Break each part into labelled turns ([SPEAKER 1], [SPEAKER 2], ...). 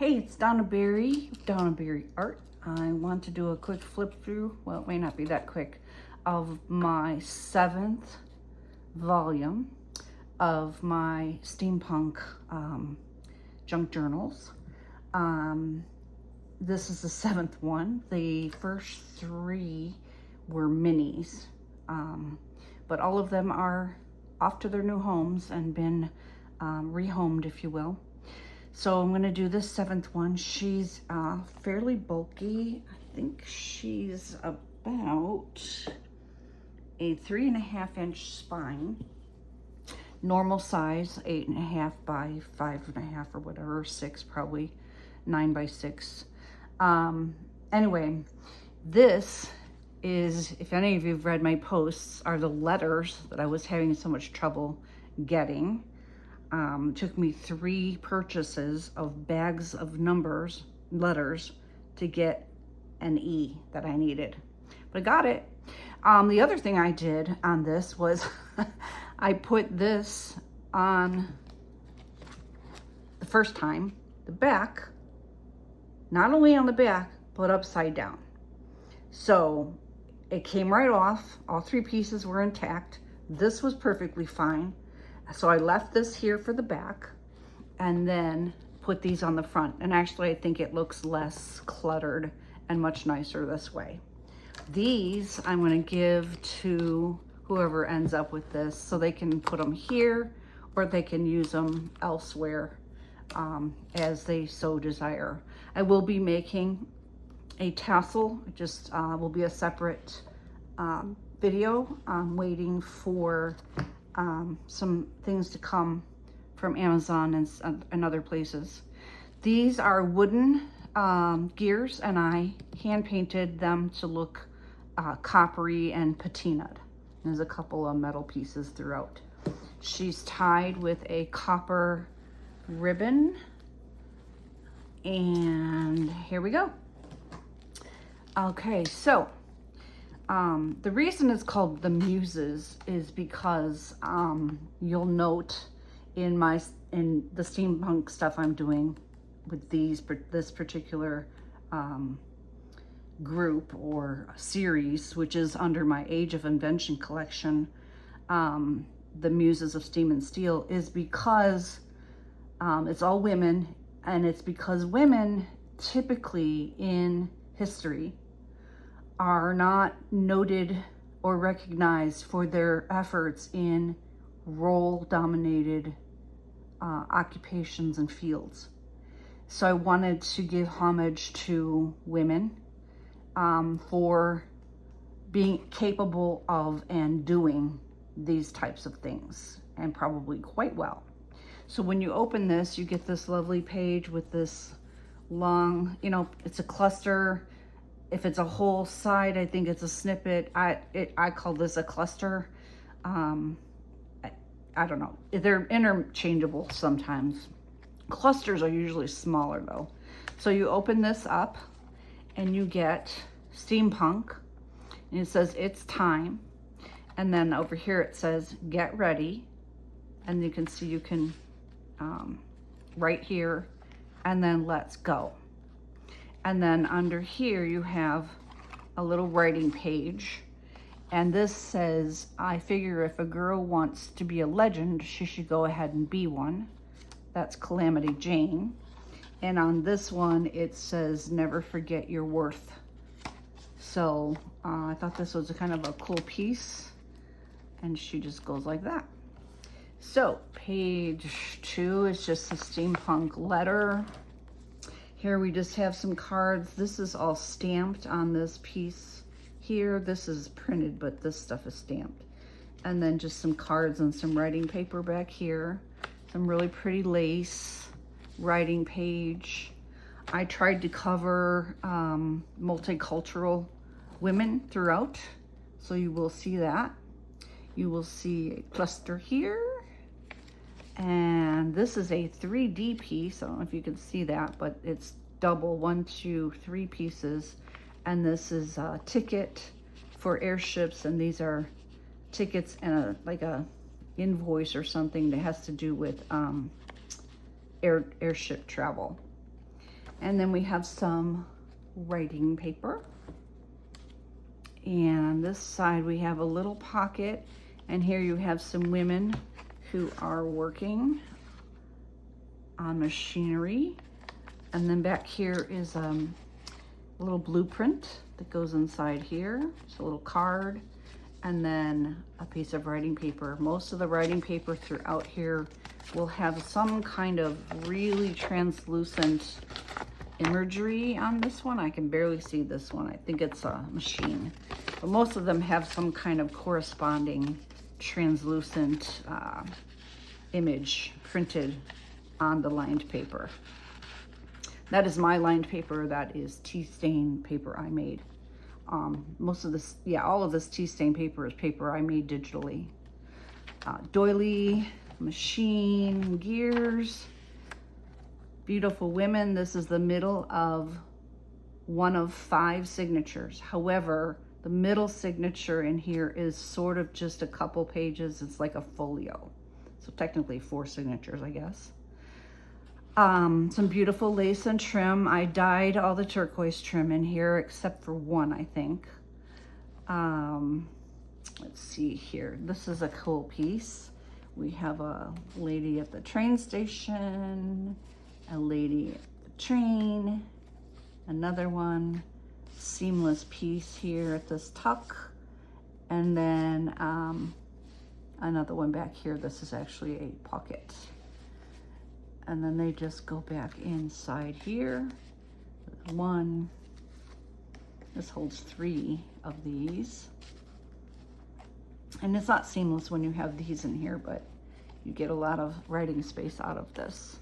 [SPEAKER 1] Hey, it's Donna Berry Art. I want to do a quick flip through, well, it may not be that quick, of my 7th volume of my steampunk junk journals. This is the 7th one. The first 3 were minis, but all of them are off to their new homes and been rehomed, if you will. So I'm going to do this 7th one. She's fairly bulky. I think she's about a 3.5-inch spine. Normal size, 8.5 by 5.5 or whatever, 6 probably, 9 by 6. Anyway, this is, if any of you have read my posts, are the letters that I was having so much trouble getting. Took me 3 purchases of bags of letters to get an E that I needed, but I got it. The other thing I did on this was I put this on the first time, the back, not only on the back, but upside down. So it came right off. All 3 pieces were intact. This was perfectly fine. So I left this here for the back and then put these on the front. And actually, I think it looks less cluttered and much nicer this way. These I'm going to give to whoever ends up with this so they can put them here or they can use them elsewhere as they so desire. I will be making a tassel. It just will be a separate video. I'm waiting for some things to come from Amazon and other places. These are wooden gears, and I hand painted them to look coppery and patinaed. There's a couple of metal pieces throughout. She's tied with a copper ribbon, and here we go. Okay, so the reason it's called the Muses is because you'll note in the steampunk stuff I'm doing with this particular group or series, which is under my Age of Invention collection, the Muses of Steam and Steel, is because it's all women, and it's because women typically in history are not noted or recognized for their efforts in role-dominated occupations and fields. So I wanted to give homage to women for being capable of and doing these types of things, and probably quite well. So when you open this, you get this lovely page with this long, it's a cluster. If it's a whole side, I think it's a snippet. I call this a cluster. I don't know. They're interchangeable sometimes. Clusters are usually smaller though. So you open this up and you get steampunk, and it says it's time. And then over here it says get ready. And you can see you can right here, and then let's go. And then under here you have a little writing page, and this says, I figure if a girl wants to be a legend, she should go ahead and be one. That's Calamity Jane. And on this one it says, never forget your worth. So I thought this was a kind of a cool piece, and she just goes like that. So page 2 is just a steampunk letter. Here we just have some cards. This is all stamped on this piece here. This is printed, but this stuff is stamped. And then just some cards and some writing paper back here. Some really pretty lace, writing page. I tried to cover multicultural women throughout, so you will see that. You will see a cluster here. And this is a 3D piece. I don't know if you can see that, but it's double, 1, 2, 3 pieces. And this is a ticket for airships, and these are tickets and like a invoice or something that has to do with airship travel. And then we have some writing paper. And on this side we have a little pocket, and here you have some women who are working on machinery. And then back here is a little blueprint that goes inside here. It's a little card, and then a piece of writing paper. Most of the writing paper throughout here will have some kind of really translucent imagery on this one. I can barely see this one. I think it's a machine. But most of them have some kind of corresponding translucent image printed on the lined paper. That is my lined paper. That is tea stain paper I made. Most of this, yeah, all of this tea stain paper is paper I made digitally. Doily, machine, gears, beautiful women. This is the middle of one of 5 signatures. However, the middle signature in here is sort of just a couple pages. It's like a folio. So technically 4 signatures, I guess. Some beautiful lace and trim. I dyed all the turquoise trim in here except for one, I think. Let's see here. This is a cool piece. We have a lady at the train station, a lady at the train, another one, seamless piece here at this tuck, and then another one back here. This is actually a pocket. And then they just go back inside here. There's one. This holds 3 of these. And it's not seamless when you have these in here, but you get a lot of writing space out of this.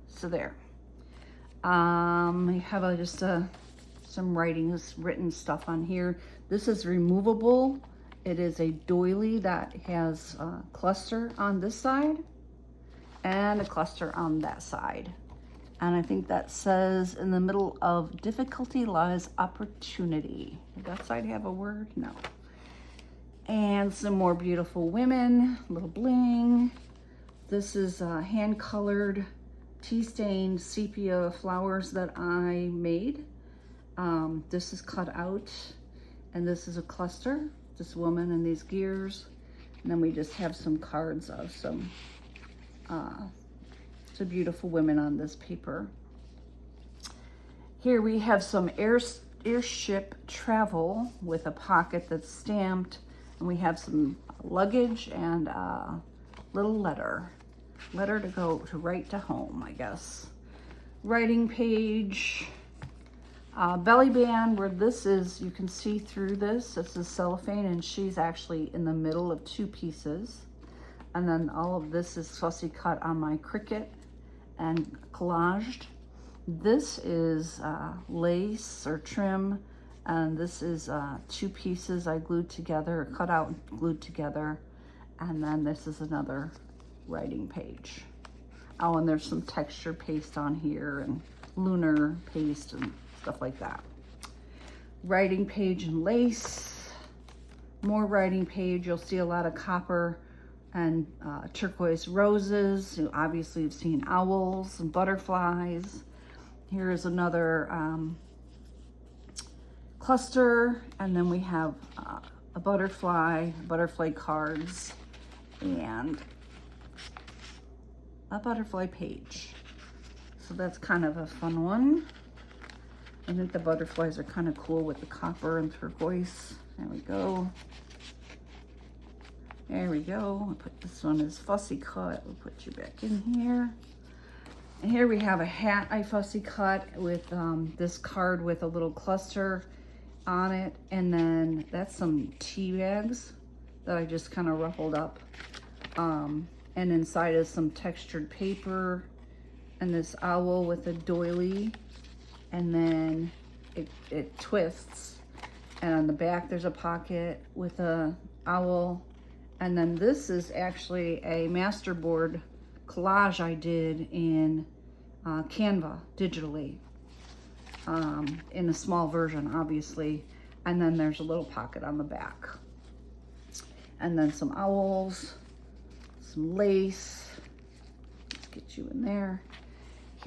[SPEAKER 1] So there. I have just some written stuff on here. This is removable. It is a doily that has a cluster on this side and a cluster on that side. And I think that says, in the middle of difficulty lies opportunity. Did that side have a word? No. And some more beautiful women, little bling. This is hand-colored tea-stained sepia flowers that I made. This is cut out, and this is a cluster, this woman and these gears. And then we just have some cards of some beautiful women on this paper. Here we have some airship travel with a pocket that's stamped, and we have some luggage and a little letter to write to home, I guess. Writing page, belly band, where this is, you can see through this. This is cellophane, and she's actually in the middle of 2 pieces. And then all of this is fussy cut on my Cricut and collaged. This is lace or trim, and this is 2 pieces I glued together, cut out and glued together. And then this is another writing page. Oh, and there's some texture paste on here and lunar paste and stuff like that. Writing page and lace, more writing page. You'll see a lot of copper and turquoise roses. You obviously have seen owls and butterflies. Here is another cluster, and then we have a butterfly cards, and a butterfly page. So that's kind of a fun one. I think the butterflies are kind of cool with the copper and turquoise. There we go. There we go. We'll put this one as fussy cut. We'll put you back in here. And here we have a hat I fussy cut with this card with a little cluster on it. And then that's some tea bags that I just kind of ruffled up. And inside is some textured paper and this owl with a doily. And then it twists. And on the back there's a pocket with a owl. And then this is actually a masterboard collage I did in Canva digitally, in a small version, obviously. And then there's a little pocket on the back. And then some owls, some lace. Let's get you in there.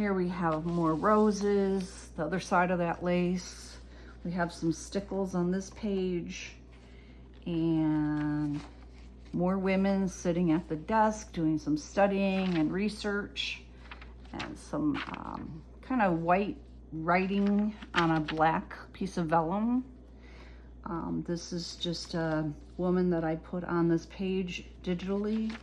[SPEAKER 1] Here we have more roses, the other side of that lace. We have some stickles on this page, and more women sitting at the desk doing some studying and research, and some kind of white writing on a black piece of vellum. This is just a woman that I put on this page digitally.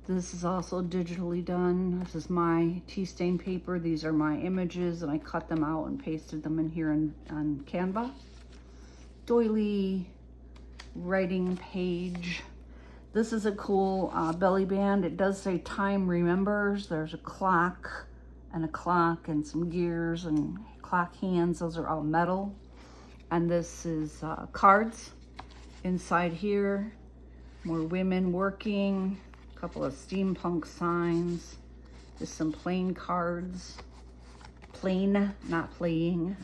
[SPEAKER 1] This is also digitally done. This is my tea stain paper. These are my images, and I cut them out and pasted them in here on Canva. Doily writing page. This is a cool belly band. It does say time remembers. There's a clock and some gears and clock hands. Those are all metal. And this is cards inside here. More women working. A couple of steampunk signs. Just some plain cards. Plain, not playing.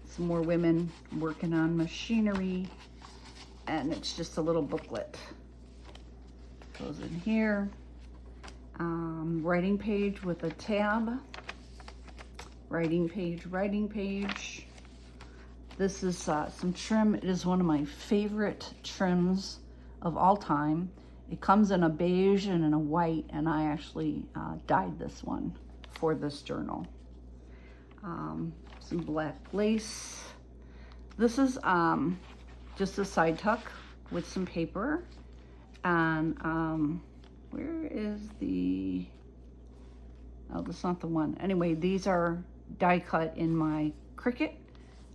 [SPEAKER 1] Some more women working on machinery. And it's just a little booklet. Goes in here. Writing page with a tab. Writing page, writing page. This is some trim. It is one of my favorite trims of all time. It comes in a beige and in a white, and I actually dyed this one for this journal. Some black lace. This is just a side tuck with some paper. And where is the, oh, that's not the one. Anyway, these are die cut in my Cricut.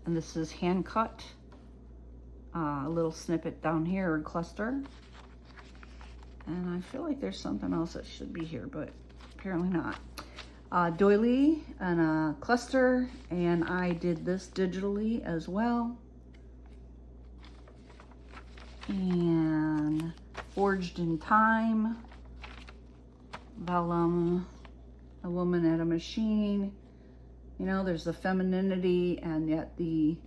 [SPEAKER 1] And this is hand cut, a little snippet down here, or cluster. And I feel like there's something else that should be here, but apparently not. Doily and a cluster, and I did this digitally as well. And forged in time, vellum, a woman at a machine. You know, there's the femininity and yet the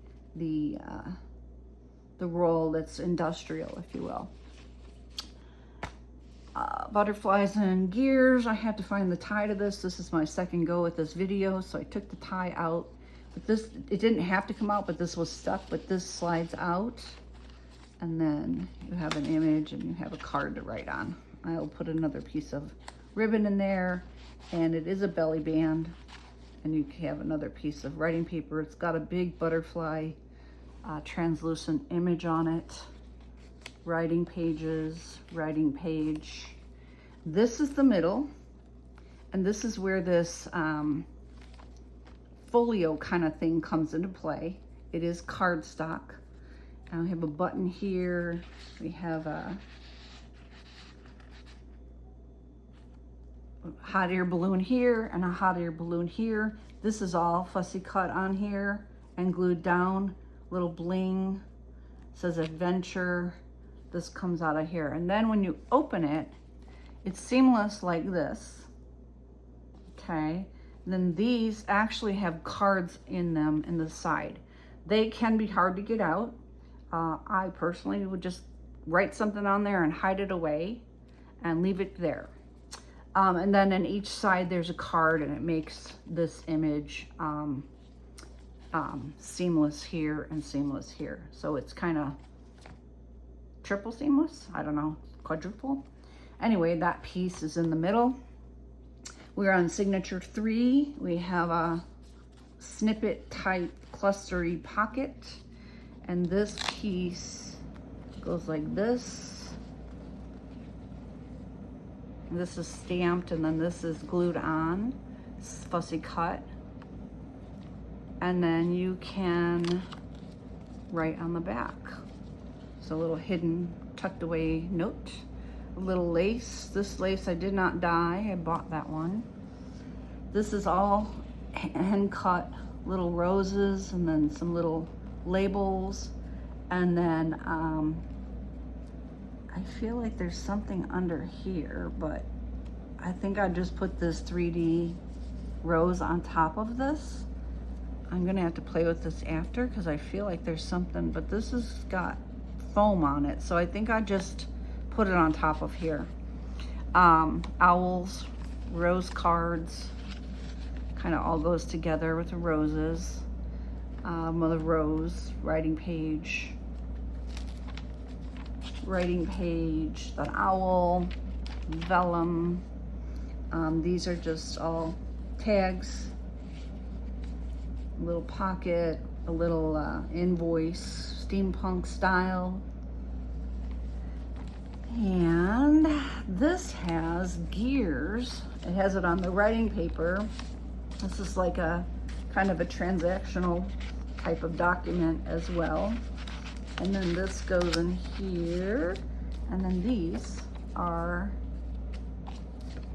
[SPEAKER 1] role that's industrial, if you will. Butterflies and gears. I had to find the tie to this. This is my second go at this video, so I took the tie out. But this, it didn't have to come out, but this was stuck, but this slides out. And then you have an image and you have a card to write on. I'll put another piece of ribbon in there, and it is a belly band. And you have another piece of writing paper. It's got a big butterfly translucent image on it. Writing pages, writing page. This is the middle, and this is where this folio kind of thing comes into play. It is cardstock. And we have a button here. We have a hot air balloon here and a hot air balloon here. This is all fussy cut on here and glued down. Little bling. It says adventure. This comes out of here. And then when you open it, it's seamless like this. Okay. And then these actually have cards in them in the side. They can be hard to get out. I personally would just write something on there and hide it away and leave it there. And then in each side there's a card, and it makes this image seamless here and seamless here. So it's kind of triple seamless, I don't know, quadruple. Anyway, that piece is in the middle. We're on signature 3. We have a snippet type clustery pocket, and this piece goes like this. This is stamped, and then this is glued on. It's fussy cut. And then you can write on the back. It's a little hidden, tucked away note. A little lace. This lace I did not dye. I bought that one. This is all hand cut little roses, and then some little labels. And then I feel like there's something under here, but I think I just put this 3D rose on top of this. I'm gonna have to play with this after because I feel like there's something, but this has got foam on it, so I think I just put it on top of here. Owls, rose cards, kind of all goes together with the roses. Mother Rose, writing page, the owl, vellum. These are just all tags, a little pocket, a little invoice, steampunk style. And this has gears. It has it on the writing paper. This is like a kind of a transactional type of document as well. And then this goes in here. And then these are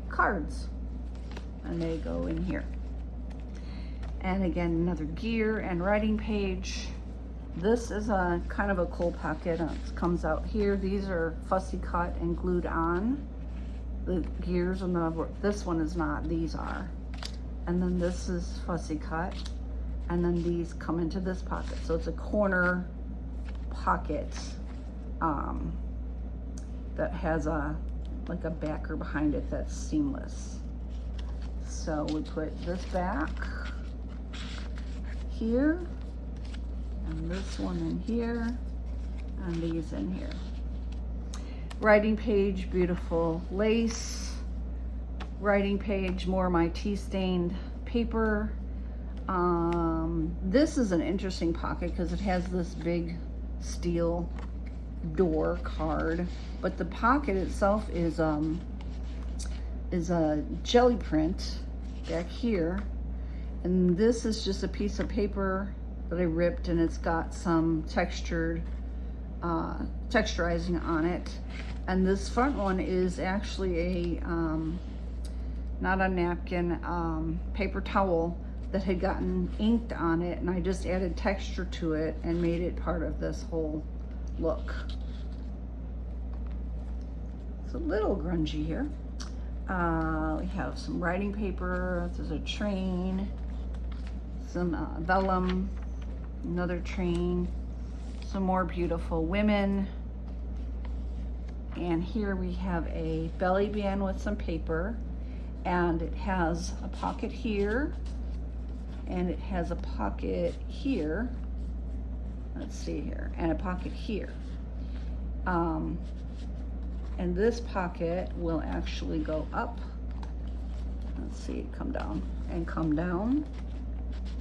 [SPEAKER 1] cards. And they go in here. And again, another gear and writing page. This is a kind of a cool pocket. It comes out here. These are fussy cut and glued on. The gears and this one is not, these are. And then this is fussy cut. And then these come into this pocket. So it's a corner pocket that has like a backer behind it that's seamless. So we put this back here, and this one in here, and these in here. Writing page, beautiful lace. Writing page, more of my tea stained paper. This is an interesting pocket because it has this big steel door card, but the pocket itself is a jelly print back here. And this is just a piece of paper that I ripped, and it's got some texturizing on it. And this front one is actually a, not a napkin, paper towel that had gotten inked on it, and I just added texture to it and made it part of this whole look. It's a little grungy here. We have some writing paper, there's a train, some vellum, another train, some more beautiful women, and here we have a belly band with some paper, and it has a pocket here, and it has a pocket here, let's see here, and a pocket here. And this pocket will actually go up, let's see it come down, and come down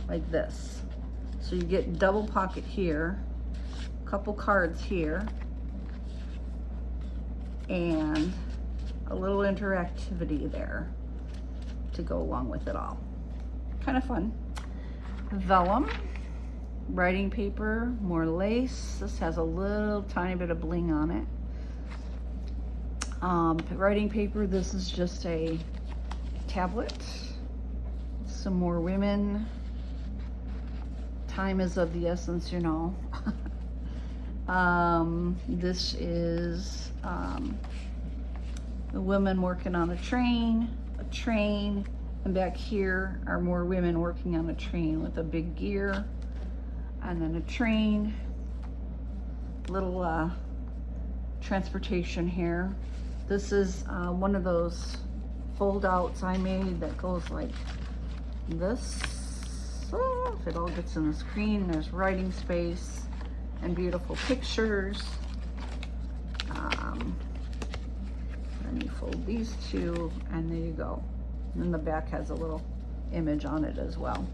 [SPEAKER 1] like this. So you get double pocket here, a couple cards here, and a little interactivity there to go along with it all. Kind of fun. Vellum, writing paper, more lace. This has a little tiny bit of bling on it. Writing paper, this is just a tablet. Some more women. Time is of the essence, you know. This is the women working on a train, and back here are more women working on a train with a big gear, and then a train, little transportation here. This is one of those fold outs I made that goes like this. Oh, if it all gets in the screen, there's writing space and beautiful pictures. Then you fold these two, and there you go. And then the back has a little image on it as well.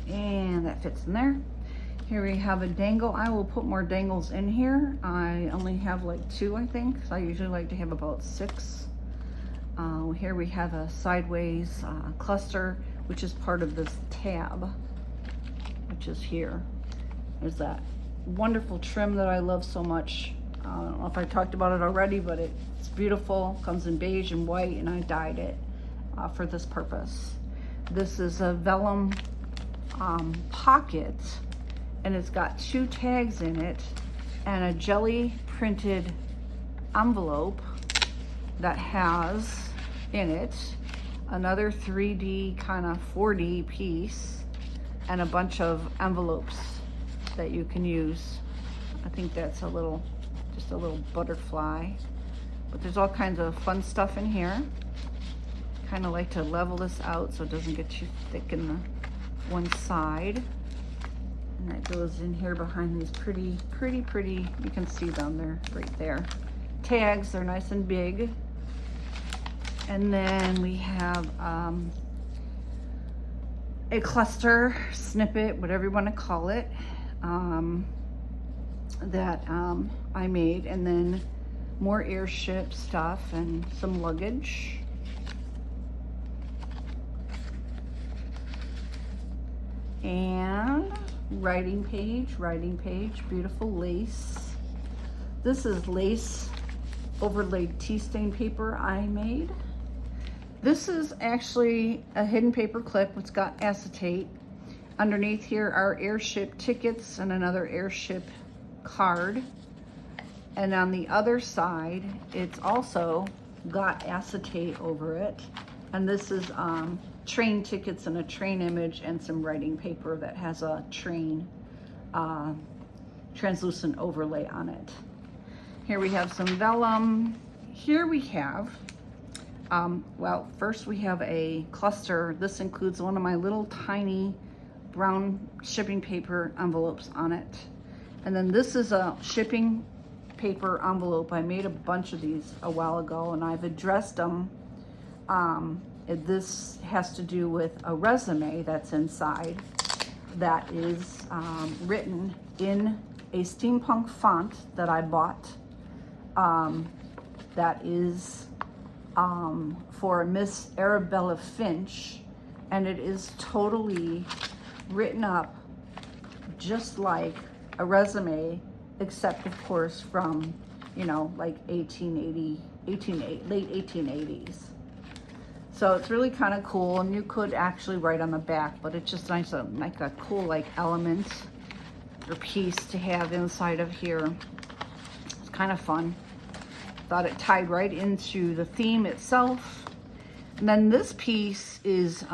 [SPEAKER 1] And that fits in there. Here we have a dangle. I will put more dangles in here. I only have like 2, I think. So I usually like to have about 6. Here we have a sideways cluster, which is part of this tab, which is here. There's that wonderful trim that I love so much. I don't know if I talked about it already, but it's beautiful. Comes in beige and white, and I dyed it for this purpose. This is a vellum pocket, and it's got 2 tags in it and a jelly printed envelope that has in it another 3D kind of 4D piece and a bunch of envelopes that you can use. I think that's just a little butterfly But there's all kinds of fun stuff in here. Kind of like to level this out so it doesn't get too thick in the one side. And that goes in here behind these pretty, you can see them, they're right there. Tags, they're nice and big. And then we have a cluster, snippet, whatever you want to call it, that I made. And then more airship stuff and some luggage. And writing page, beautiful lace. This is lace overlaid tea stain paper I made. This is actually a hidden paper clip. It's got acetate. Underneath here are airship tickets and another airship card. And on the other side, it's also got acetate over it. And this is train tickets and a train image and some writing paper that has a train translucent overlay on it. Here we have some vellum. Here we have, well, first we have a cluster. This includes one of my little tiny brown shipping paper envelopes on it. And then this is a shipping paper envelope. I made a bunch of these a while ago and I've addressed them. This has to do with a resume that's inside that is written in a steampunk font that I bought. That is for Miss Arabella Finch, and it is totally written up just like a resume, except of course from, you know, like late 1880s. So it's really kind of cool, and you could actually write on the back, but it's just nice, like a cool like element or piece to have inside of here. It's kind of fun. Thought it tied right into the theme itself. And then this piece is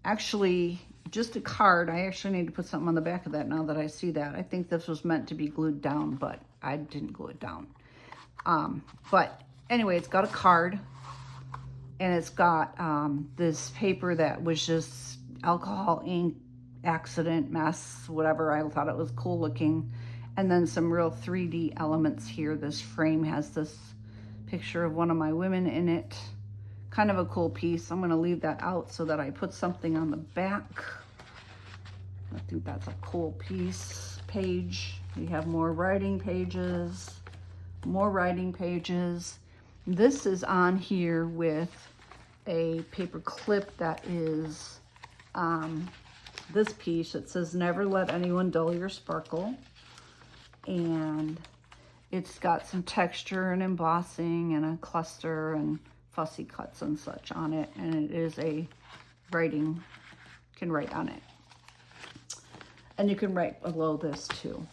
[SPEAKER 1] actually just a card. I actually need to put something on the back of that now that I see that. I think this was meant to be glued down, but I didn't glue it down. But anyway, it's got a card. And it's got this paper that was just alcohol, ink, accident, mess, whatever. I thought it was cool looking. And then some real 3D elements here. This frame has this picture of one of my women in it. Kind of a cool piece. I'm going to leave that out so that I put something on the back. I think that's a cool page. We have more writing pages. This is on here with a paper clip that is this piece. It says, "Never let anyone dull your sparkle." And it's got some texture and embossing and a cluster and fussy cuts and such on it. And it is a writing, can write on it. And you can write below this too.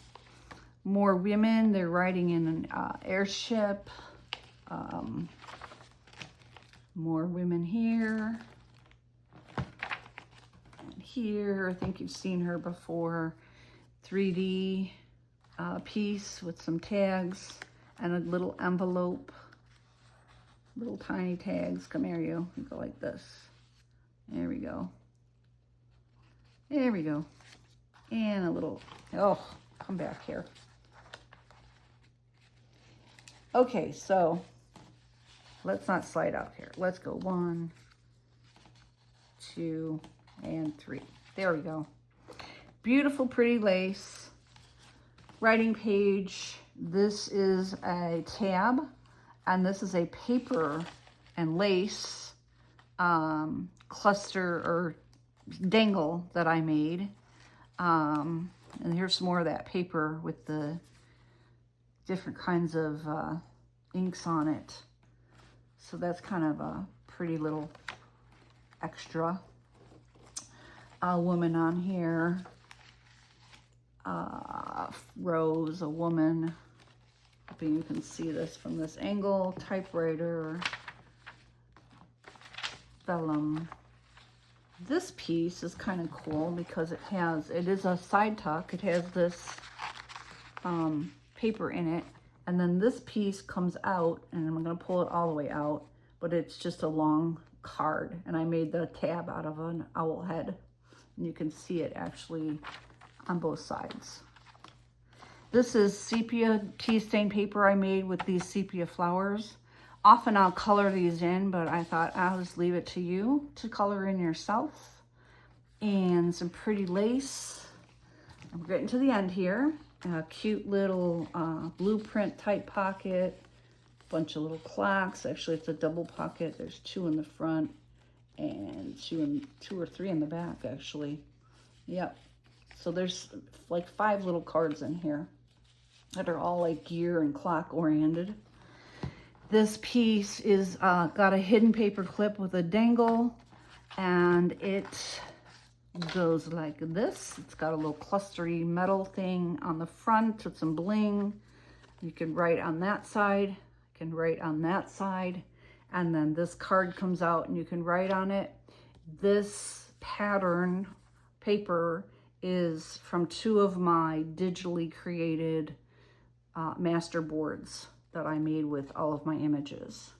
[SPEAKER 1] More women, they're writing in an airship. More women here. And here, I think you've seen her before. 3D piece with some tags and a little envelope. Little tiny tags. Come here, you go like this. There we go. There we go. And a little, oh, come back here. Okay, so let's not slide out here. Let's go 1, 2, and 3. There we go. Beautiful, pretty lace. Writing page. This is a tab, and this is a paper and lace cluster or dangle that I made. And here's some more of that paper with the different kinds of inks on it. So that's kind of a pretty little extra. A woman on here. Rose, a woman. Hoping you can see this from this angle. Typewriter. Vellum. This piece is kind of cool because it is a side tuck. It has this paper in it, And then this piece comes out, and I'm going to pull it all the way out, but it's just a long card. And I made the tab out of an owl head. And you can see it actually on both sides. This is sepia tea stain paper I made with these sepia flowers. Often I'll color these in, but I thought I'll just leave it to you to color in yourself. And some pretty lace. I'm getting to the end here. A cute little blueprint type pocket. Bunch of little clocks. Actually, it's a double pocket. There's 2 in the front and 2 or 3 in the back, actually. Yep. So there's like 5 little cards in here that are all like gear and clock oriented. This piece is got a hidden paper clip with a dangle, and it goes like this. It's got a little clustery metal thing on the front with some bling. You can write on that side, you can write on that side, and then this card comes out and you can write on it. This pattern paper is from 2 of my digitally created master boards that I made with all of my images.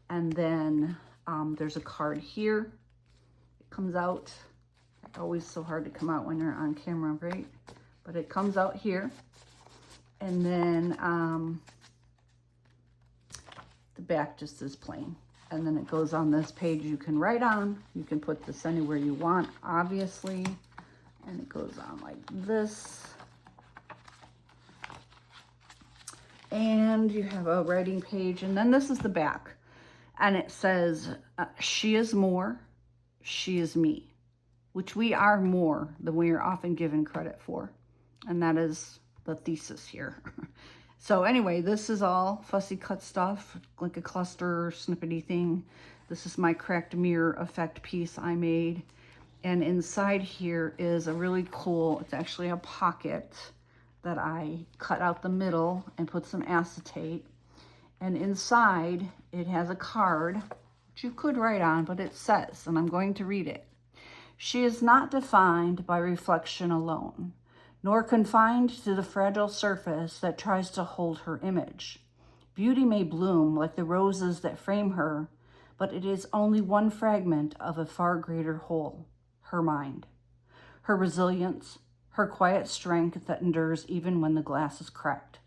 [SPEAKER 1] And then there's a card here. It comes out. Always so hard to come out when you're on camera, right? But it comes out here. And then the back just is plain. And then it goes on this page you can write on. You can put this anywhere you want, obviously. And it goes on like this. And you have a writing page. And then this is the back. And it says, she is more, she is me. Which we are more than we are often given credit for. And that is the thesis here. So anyway, this is all fussy cut stuff, like a cluster snippety thing. This is my cracked mirror effect piece I made. And inside here is a really cool, it's actually a pocket that I cut out the middle and put some acetate. And inside it has a card, which you could write on, but it says, and I'm going to read it. She is not defined by reflection alone, nor confined to the fragile surface that tries to hold her image. Beauty may bloom like the roses that frame her, but it is only one fragment of a far greater whole, her mind. Her resilience, her quiet strength that endures even when the glass is cracked.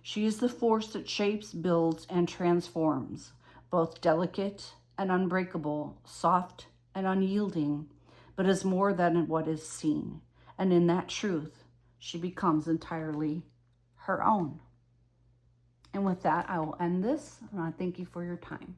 [SPEAKER 1] She is the force that shapes, builds, and transforms, both delicate and unbreakable, soft and unyielding, but is more than what is seen. And in that truth, she becomes entirely her own. And with that, I will end this, and I thank you for your time.